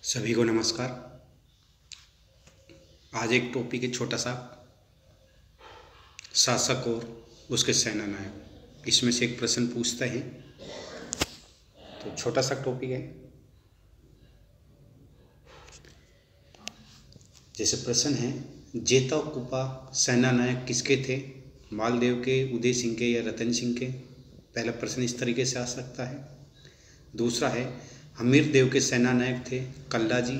सभी को नमस्कार। आज एक टॉपिक है छोटा सा, शासक और उसके सेनानायक। इसमें से एक प्रश्न पूछते हैं, तो छोटा सा टॉपिक है। जैसे प्रश्न है, जेता और कुपा सेनानायक किसके थे? मालदेव के, उदय सिंह के या रतन सिंह के? पहला प्रश्न इस तरीके से आ सकता है। दूसरा है, हमीरदेव के सेनानायक थे कल्लाजी,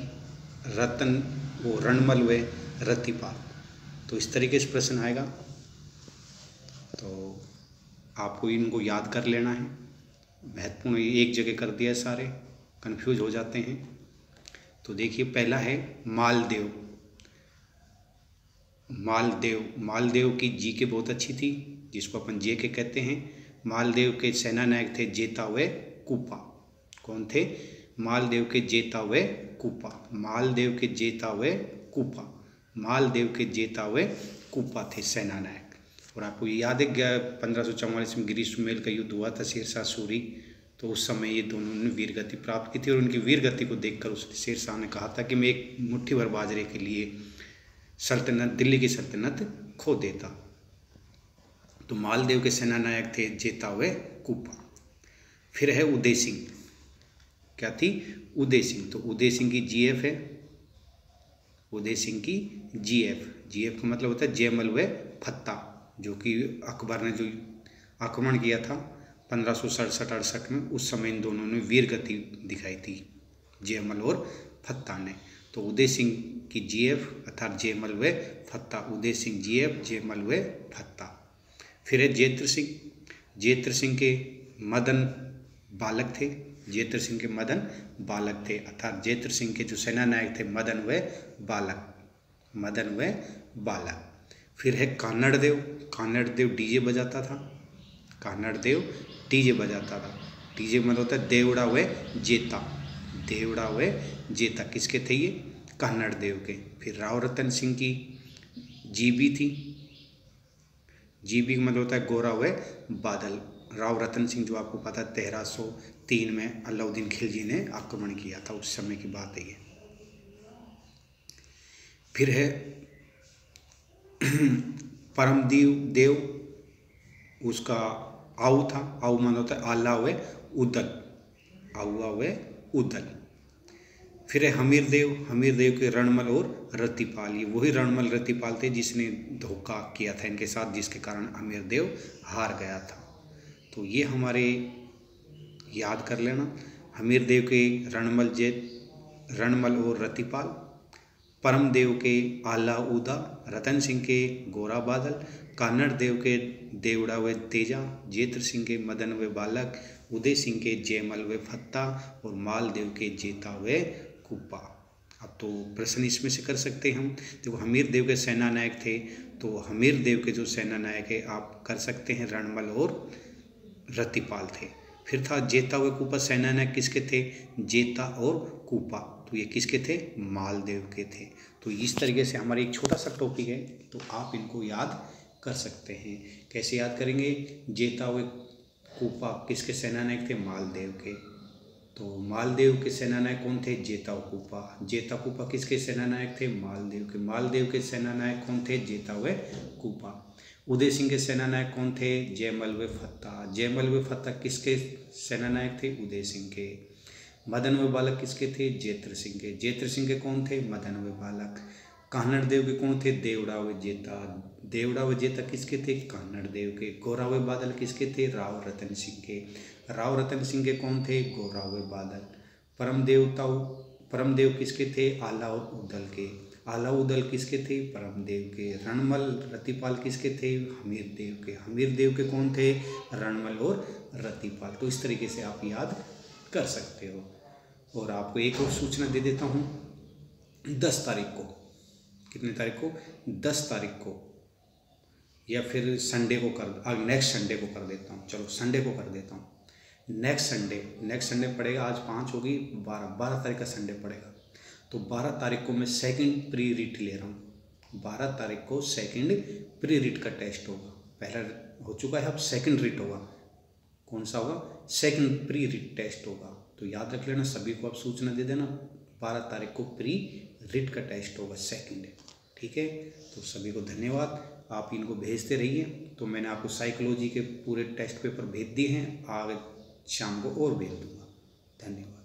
रतन वो रणमल व रतिपाल। तो इस तरीके से प्रश्न आएगा, तो आपको इनको याद कर लेना है। महत्वपूर्ण एक जगह कर दिया, सारे कंफ्यूज हो जाते हैं। तो देखिए, पहला है मालदेव। मालदेव की जीके बहुत अच्छी थी, जिसको अपन जे के कहते हैं। मालदेव के सेनानायक थे जेता व कुपा। कौन थे? मालदेव के जेता व कुपा। मालदेव के जेता व कुपा। मालदेव के जेता व कुपा थे सेनानायक। और आपको याद है 1544 में गिरी सुमेल का युद्ध हुआ था शेरशाह सूरी। तो उस समय ये दोनों ने वीरगति प्राप्त की थी, और उनकी वीरगति को देखकर उस शेरशाह ने कहा था कि मैं एक मुट्ठी भर बाजरे के लिए दिल्ली की सल्तनत खो देता। तो मालदेव के सेनानायक थे जेता व कुपा। फिर है उदय सिंह। क्या थी? उदय सिंह। तो उदय सिंह की जीएफ है, उदय सिंह की जीएफ का मतलब होता है जयमल व फत्ता, जो कि अकबर ने जो आक्रमण किया था 1567-68 में, उस समय इन दोनों ने वीर गति दिखाई थी, जयमल और फत्ता ने। तो उदय सिंह की जीएफ अर्थात जयमल व फत्ता। उदय सिंह जीएफ, जयमल व फत्ता। फिर है जेत्र सिंह। जेत्र सिंह के मदन बालक थे। जेत्र सिंह के मदन बालक थे, अर्थात जेत्र सिंह के जो सेनानायक थे मदन व बालक। फिर है कान्नड़देव। कान्नड़देव डीजे बजाता था। कान्नड़देव डीजे बजाता था। डीजे मतलब होता है देवड़ा व जेता। देवड़ा व जेता किसके थे? ये कान्नड़देव के। फिर राव रतन सिंह की जीबी थी। जीबी का मतलब होता है गोरा व बादल। राव रतन सिंह, जो आपको पता है 1303 में अलाउद्दीन खिलजी ने आक्रमण किया था, उस समय की बात है ये। फिर है परमदेव, उसका आऊ था। आऊ मतलब होता है आला व उदल। आउआ व उदल। फिर है हमीरदेव के रणमल और रतिपाल। ये वही रणमल रतिपाल थे जिसने धोखा किया था इनके साथ, जिसके कारण हमीरदेव हार गया था। तो ये हमारे याद कर लेना। हमीरदेव के रणमल और रतिपाल, परमदेव के आला उदा, रतन सिंह के गोरा बादल, कान्नड़देव के देवड़ा व तेजा, जेत्र सिंह के मदन व बालक, उदय सिंह के जयमल व फत्ता, और मालदेव के जेता व कुपा। अब तो प्रश्न इसमें से कर सकते हैं हम। देखो, हमीरदेव के सेनानायक थे, तो हमीरदेव के जो सेनानायक है आप कर सकते हैं रणमल और रतिपाल थे। फिर था जेता व कुपा। सेनानायक किसके थे? जेता और कुपा। तो ये किसके थे? मालदेव के थे। तो इस तरीके से हमारा एक छोटा सा टॉपिक है, तो आप इनको याद कर सकते हैं। कैसे याद करेंगे? जेता व कुपा किसके सेनानायक थे? मालदेव के। तो मालदेव के सेनानायक कौन थे? जेता व कुपा। जेता कुपा किसके सेनानायक थे? मालदेव के। मालदेव के सेनानायक कौन थे? जेता व कुपा। उदय सिंह के सेनानायक कौन थे? जयमल व फत्ता। जयमल व फत्ता किसके सेनानायक थे? उदय सिंह के। मदन व बालक किसके थे? जेत्र सिंह के। जेत्र सिंह के कौन थे? मदन व बालक। कान्नड़देव के कौन थे? देवड़ा व जेता। देवड़ा व जेता किसके थे? कान्नड़देव के। गोरा व बादल किसके थे? राव रतन सिंह के। राव रतन सिंह के कौन थे? गोरा व बादल। परमदेव किसके थे? आला और उदल के। आला उदल किसके थे? परमदेव के। रणमल रतिपाल किसके थे? हमीरदेव के। हमीरदेव के कौन थे? रणमल और रतिपाल। तो इस तरीके से आप याद कर सकते हो। और आपको एक और सूचना दे देता हूँ, 10 तारीख को, कितने तारीख को? 10 तारीख को, या फिर संडे को नेक्स्ट संडे को कर देता हूँ। चलो संडे को कर देता हूँ। नेक्स्ट संडे पड़ेगा, आज 5 होगी, 12 तारीख का संडे पड़ेगा। तो 12 तारीख को मैं सेकंड प्री रीट ले रहा हूँ। 12 तारीख को सेकंड प्री रीट का टेस्ट होगा। पहला हो चुका है, अब सेकंड रीट होगा। कौन सा होगा? सेकंड प्री रीट टेस्ट होगा। तो याद रख लेना, सभी को आप सूचना दे देना। 12 तारीख को प्री रिट का टेस्ट होगा सेकंड। ठीक है, तो सभी को धन्यवाद, आप इनको भेजते रहिए। तो मैंने आपको साइकोलॉजी के पूरे टेस्ट पेपर भेज दिए हैं, आगे शाम को और भेज दूँगा। धन्यवाद।